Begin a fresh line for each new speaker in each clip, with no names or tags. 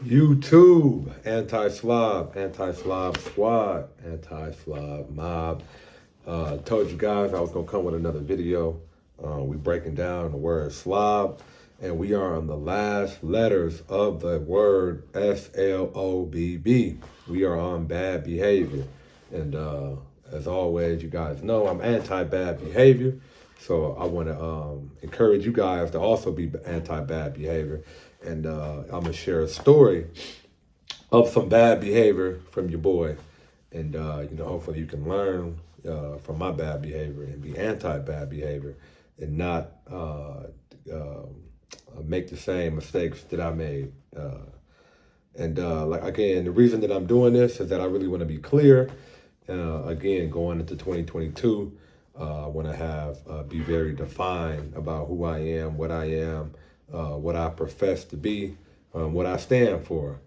YouTube, anti-slob squad, anti-slob mob. Told you guys I was gonna come with another video. We breaking down the word slob, and we are on the last letters of the word SLOBB. We are on bad behavior, and as always, you guys know I'm anti-bad behavior. So I want to encourage you guys to also be anti-bad behavior. And I'm going to share a story of some bad behavior from your boy. And, hopefully you can learn from my bad behavior and be anti-bad behavior and not make the same mistakes that I made. Again, the reason that I'm doing this is that I really want to be clear. Again, going into 2022, I want to be very defined about who I am, what I profess to be, what I stand for,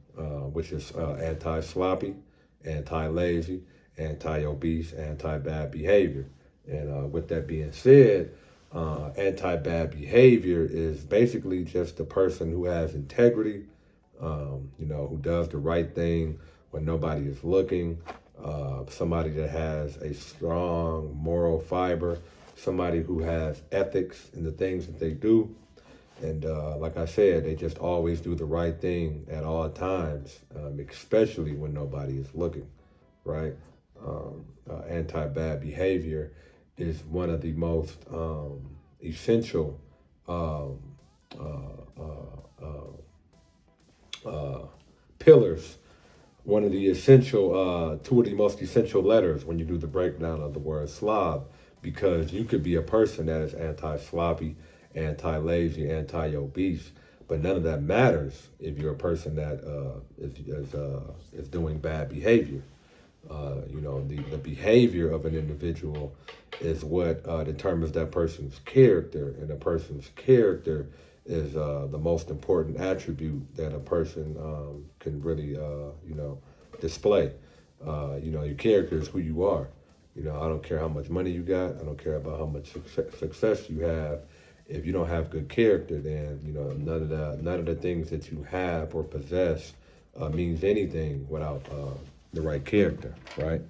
which is anti-sloppy, anti-lazy, anti-obese, anti-bad behavior. And with that being said, anti-bad behavior is basically just a person who has integrity, who does the right thing when nobody is looking, somebody that has a strong moral fiber, somebody who has ethics in the things that they do. And like I said, they just always do the right thing at all times, especially when nobody is looking, right? Anti-bad behavior is one of the most essential pillars, one of the essential, two of the most essential letters when you do the breakdown of the word slob, because you could be a person that is anti-sloppy, anti-lazy, anti-obese, but none of that matters if you're a person that is doing bad behavior. The behavior of an individual is what determines that person's character, and a person's character is the most important attribute that a person can really, display. Your character is who you are. I don't care how much money you got. I don't care about how much success you have. If you don't have good character, then none of the things that you have or possess means anything without the right character, right?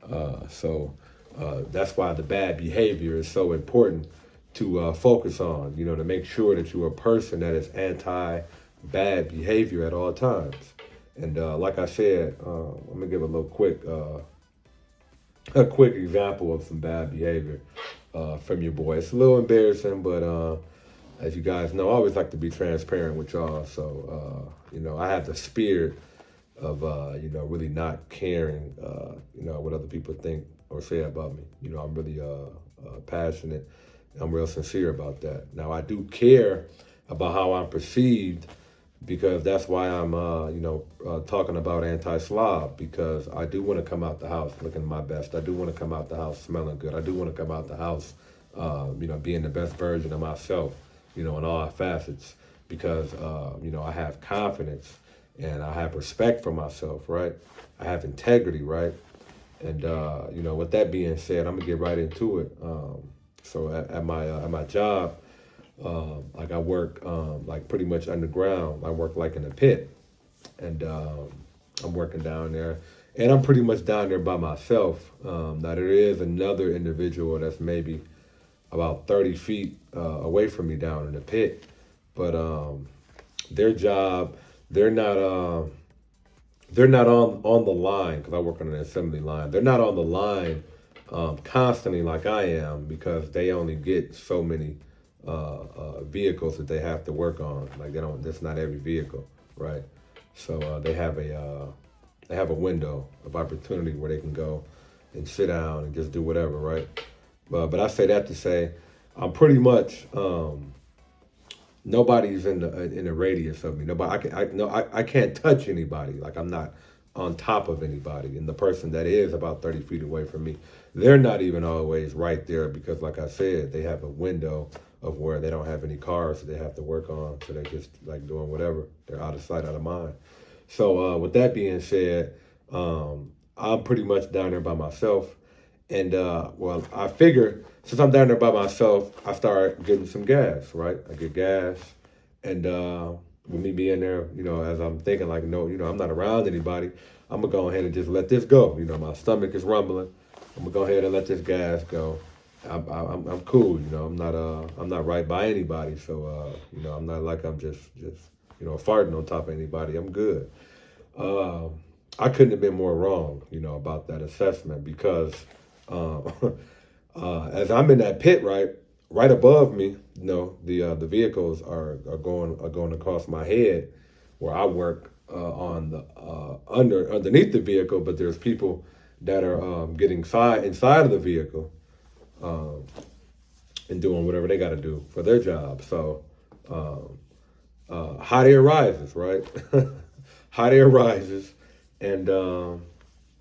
That's why the bad behavior is so important to focus on. To make sure that you're a person that is anti-bad behavior at all times. And like I said, I'm gonna give a little quick example of some bad behavior from your boy. It's a little embarrassing, but as you guys know, I always like to be transparent with y'all. So, I have the spirit of, really not caring, what other people think or say about me. I'm really passionate. I'm real sincere about that. Now, I do care about how I'm perceived, because that's why I'm, talking about anti-slob, because I do want to come out the house looking my best. I do want to come out the house smelling good. I do want to come out the house, being the best version of myself, in all facets, because, I have confidence and I have respect for myself, right? I have integrity, right? And, with that being said, I'm gonna get right into it. So at my job, I work like pretty much underground. I work like in a pit, and I'm working down there, and I'm pretty much down there by myself. Now there is another individual that's maybe about 30 feet away from me down in the pit, but their job, they're not on the line, because I work on an assembly line. They're not on the line constantly like I am, because they only get so many vehicles that they have to work on. Like that's not every vehicle, right? So they have a window of opportunity where they can go and sit down and just do whatever, right? But I say that to say, I'm pretty much nobody's in the radius of me. Nobody, I can't touch anybody. Like, I'm not on top of anybody. And the person that is about 30 feet away from me, they're not even always right there, because like I said, they have a window of where they don't have any cars that they have to work on. So they're just like doing whatever. They're out of sight, out of mind. So with that being said, I'm pretty much down there by myself. And I figure, since I'm down there by myself, I start getting some gas, right? I get gas, and with me being there, as I'm thinking like, no, I'm not around anybody. I'm gonna go ahead and just let this go. My stomach is rumbling. I'm gonna go ahead and let this gas go. I'm cool. I'm not right by anybody. So I'm not like I'm just farting on top of anybody. I'm good. Uh, I couldn't have been more wrong, about that assessment because uh, as I'm in that pit, right above me, the vehicles are going across my head, where I work on the underneath the vehicle, but there's people that are getting inside of the vehicle um, and doing whatever they got to do for their job. So um, hot air rises, right? Hot air rises, and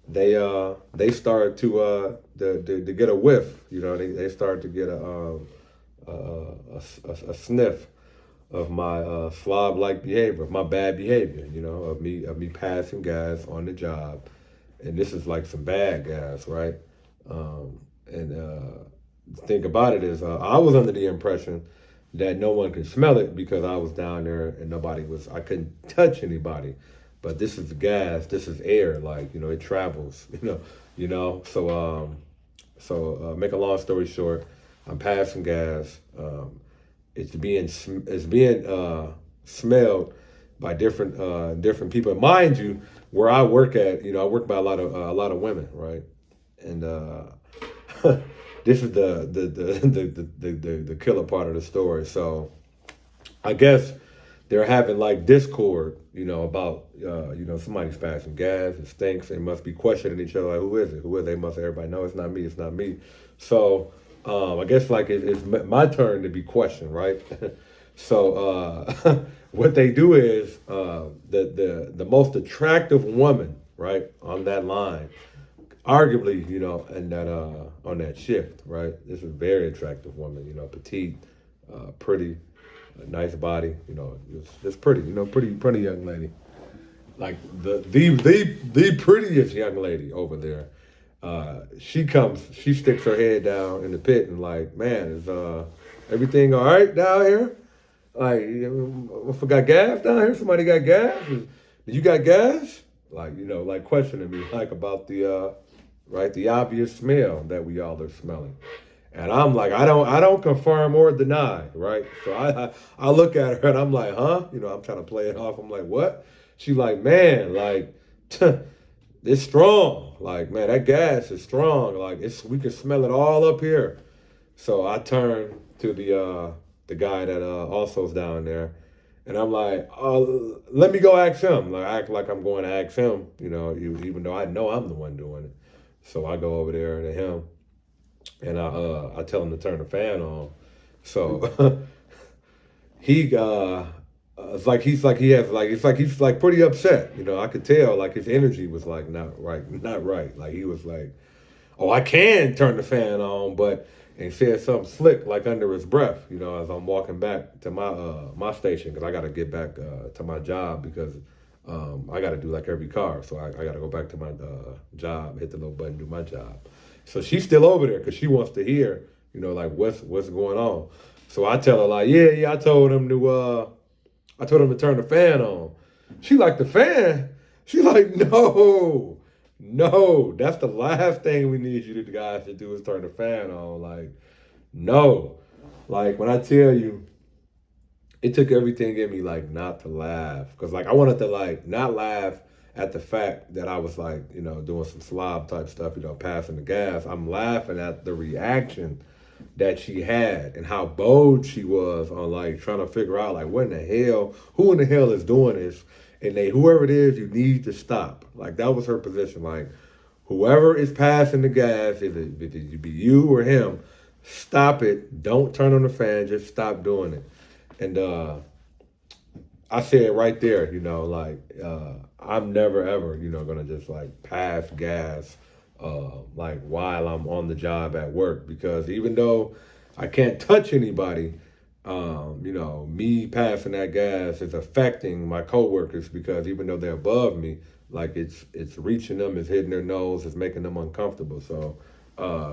they start to get a whiff. They start to get a sniff of my slob-like behavior, of my bad behavior. Of me passing gas on the job, and this is like some bad gas, right? And the thing about it is, I was under the impression that no one could smell it because I was down there and I couldn't touch anybody. But this is gas, this is air, like, it travels, So make a long story short, I'm passing gas. It's being smelled by different people. And mind you, where I work at, I work by a lot of women, right? And this is the killer part of the story. So I guess they're having like discord, about somebody's passing gas. It stinks. They must be questioning each other. Like, who is it? Who is it? They must. Everybody know it's not me. It's not me. So I guess like it's my turn to be questioned, right? So what they do is the most attractive woman, right, on that line, arguably, and that on that shift, right? This is a very attractive woman, petite, pretty, a nice body, just pretty, pretty young lady, like the prettiest young lady over there. She sticks her head down in the pit and like, man, is everything all right down here? Like, I forgot gas down here. Somebody got gas? You got gas? Like, like questioning me, like about the right, the obvious smell that we all are smelling. And I'm like, I don't confirm or deny, right? So I look at her and I'm like, huh? I'm trying to play it off. I'm like, what? She like, man, like, it's strong. Like, man, that gas is strong. Like, we can smell it all up here. So I turn to the guy that also's down there, and I'm like, let me go ask him. Like, I act like I'm going to ask him, even though I know I'm the one doing it. So I go over there to him, and I tell him to turn the fan on. So he he's like pretty upset. I could tell like his energy was like not right. Like he was like, oh, I can turn the fan on, but and said something slick like under his breath. As I'm walking back to my station because I got to get back to my job because I got to do like every car, so I got to go back to my job, hit the little button, do my job. So she's still over there because she wants to hear, like what's going on. So I tell her like, yeah, I told him to turn the fan on. She like the fan. She like, no, no, that's the last thing we need you guys to do is turn the fan on. Like, no, like when I tell you, it took everything in me like not to laugh because like I wanted to like not laugh at the fact that I was like doing some slob type stuff, passing the gas. I'm laughing at the reaction that she had and how bold she was on like trying to figure out like what in the hell, who in the hell is doing this, and whoever it is, you need to stop. Like that was her position. Like whoever is passing the gas, if it be you or him, stop it. Don't turn on the fan. Just stop doing it. And I said right there, like I'm never ever, gonna just like pass gas, like while I'm on the job at work because even though I can't touch anybody, me passing that gas is affecting my coworkers because even though they're above me, like it's reaching them, it's hitting their nose, it's making them uncomfortable. So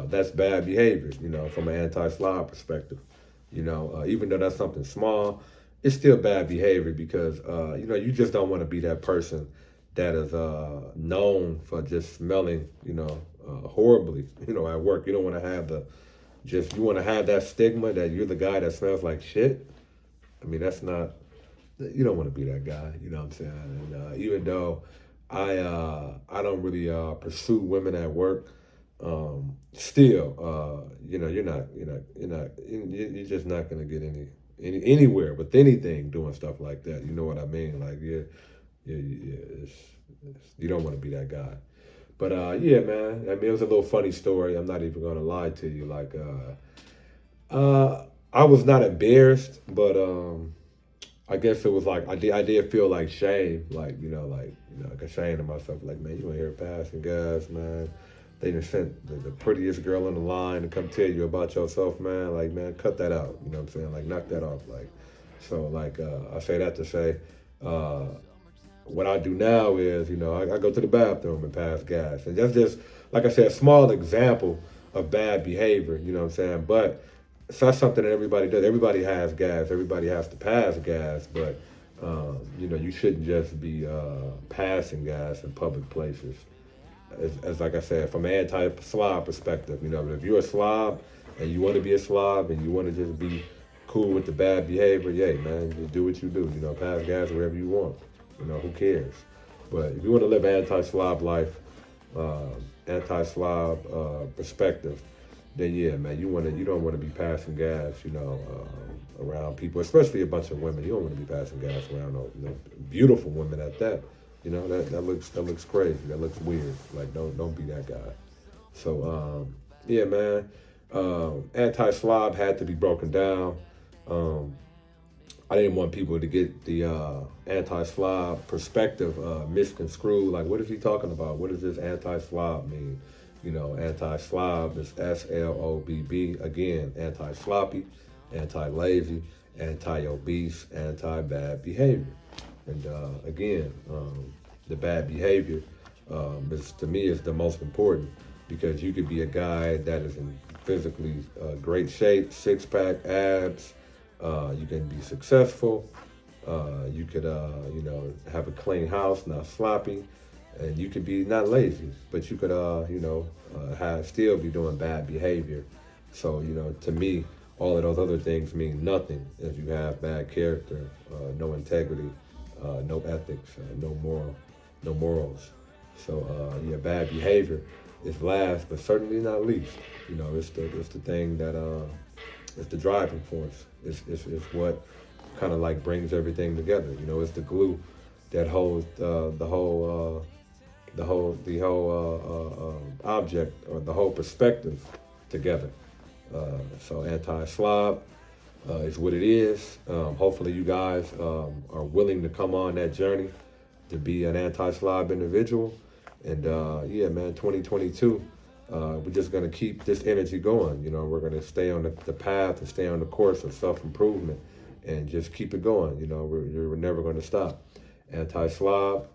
that's bad behavior, from an anti-slob perspective. Even though that's something small, it's still bad behavior because you know, you just don't want to be that person that is known for just smelling, you know, horribly, you know, at work. You don't want to have you want to have that stigma that you're the guy that smells like shit. I mean, that's not, you don't want to be that guy, you know what I'm saying? And even though I don't really pursue women at work, still, you know, you're just not gonna get anywhere with anything doing stuff like that. You know what I mean? Like, you don't want to be that guy. But yeah, man. I mean, it was a little funny story. I'm not even gonna lie to you. Like, I was not embarrassed, but I guess it was like I did feel like shame, like like ashamed of myself. Like, man, you ain't here passing gas, man. They done sent the prettiest girl on the line to come tell you about yourself, man. Like, man, cut that out. You know what I'm saying? Like, knock that off. Like, so like I say that to say, uh, what I do now is, you know, I go to the bathroom and pass gas, and that's just like I said, a small example of bad behavior. You know what I'm saying? But it's not something that everybody does. Everybody has gas. Everybody has to pass gas, but you know, you shouldn't just be passing gas in public places. As like I said, from an anti-slob perspective, you know, if you're a slob and you want to be a slob and you want to just be cool with the bad behavior, yeah, man, you do what you do. You know, pass gas wherever you want. You know, who cares? But if you want to live an anti-slob life, uh, anti-slob perspective, then yeah, man, you don't want to be passing gas, you know, around people, especially a bunch of women. You don't want to be passing gas around, you know, beautiful women at that. You know, that looks crazy. That looks weird. Like, don't be that guy. So yeah, man, anti-slob had to be broken down. Um, I didn't want people to get the anti-slob perspective misconstrued. Like, what is he talking about? What does this anti-slob mean? You know, anti-slob is SLOBB. Again, anti-sloppy, anti-lazy, anti-obese, anti-bad behavior. And again, the bad behavior to me is the most important, because you could be a guy that is in physically great shape, six pack, abs. You can be successful. You could, you know, have a clean house, not sloppy, and you could be not lazy, but you could, you know, still be doing bad behavior. So, you know, to me, all of those other things mean nothing if you have bad character, no integrity, no ethics, no morals. So yeah, bad behavior is last, but certainly not least. You know, it's the thing that it's the driving force. It's what kind of like brings everything together. You know, it's the glue that holds the whole object or the whole perspective together. So anti-slob is what it is. Hopefully you guys are willing to come on that journey to be an anti-slob individual. And yeah, man, 2022, we're just going to keep this energy going. You know, we're going to stay on the path and stay on the course of self-improvement and just keep it going. You know, we're never going to stop. Anti-slob,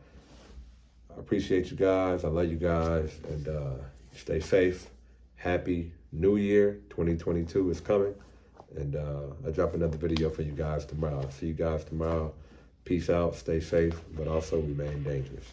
I appreciate you guys. I love you guys. And stay safe. Happy New Year. 2022 is coming. And I'll drop another video for you guys tomorrow. See you guys tomorrow. Peace out. Stay safe, but also remain dangerous.